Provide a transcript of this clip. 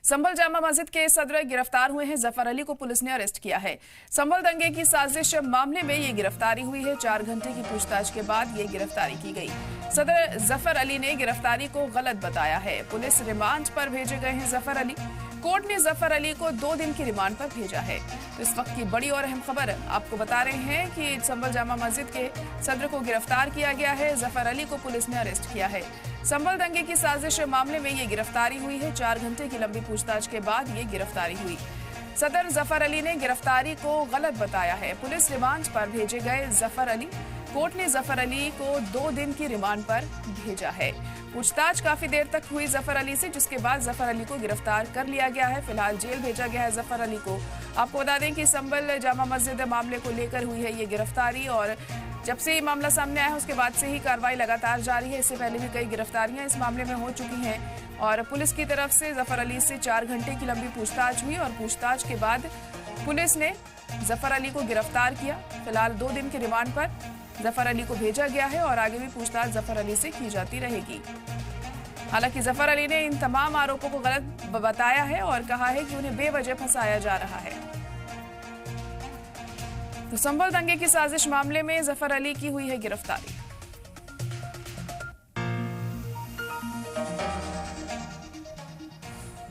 संभल जामा मस्जिद के सदर गिरफ्तार हुए हैं। जफर अली को पुलिस ने अरेस्ट किया है। संभल दंगे की साजिश मामले में ये गिरफ्तारी हुई है। 4 घंटे की पूछताछ के बाद ये गिरफ्तारी की गई। सदर जफर अली ने गिरफ्तारी को गलत बताया है। पुलिस रिमांड पर भेजे गए हैं जफर अली। कोर्ट ने जफर अली को 2 दिन की रिमांड पर भेजा है। तो इस वक्त की बड़ी और अहम खबर आपको बता रहे हैं कि संभल जामा मस्जिद के सदर को गिरफ्तार किया गया है। जफर अली को पुलिस ने अरेस्ट किया है। संभल दंगे की साजिश मामले में ये गिरफ्तारी हुई है। 4 घंटे की लंबी पूछताछ के बाद ये गिरफ्तारी हुई। सदर जफर अली ने गिरफ्तारी को गलत बताया है। पुलिस रिमांड पर भेजे गए जफर अली। कोर्ट ने जफर अली को 2 दिन की रिमांड पर भेजा है। पूछताछ काफी देर तक हुई जफर अली से, जिसके बाद जफर अली को गिरफ्तार कर लिया गया है। फिलहाल जेल भेजा गया है जफर अली को। आपको बता दें कि संभल जामा मस्जिद मामले को लेकर हुई है ये गिरफ्तारी, और जब से ये मामला सामने आया उसके बाद से ही कार्रवाई लगातार जारी है। इससे पहले भी कई गिरफ्तारियां इस मामले में हो चुकी हैं और पुलिस की तरफ से जफर अली से 4 घंटे की लंबी पूछताछ हुई और पूछताछ के बाद पुलिस ने जफर अली को गिरफ्तार किया। फिलहाल 2 दिन के रिमांड पर जफर अली को भेजा गया है और आगे भी पूछताछ जफर अली से की जाती रहेगी। हालांकि जफर अली ने इन तमाम आरोपों को गलत बताया है और कहा है कि उन्हें बेवजह फंसाया जा रहा है। तो संभल दंगे की साजिश मामले में जफर अली की हुई है गिरफ्तारी।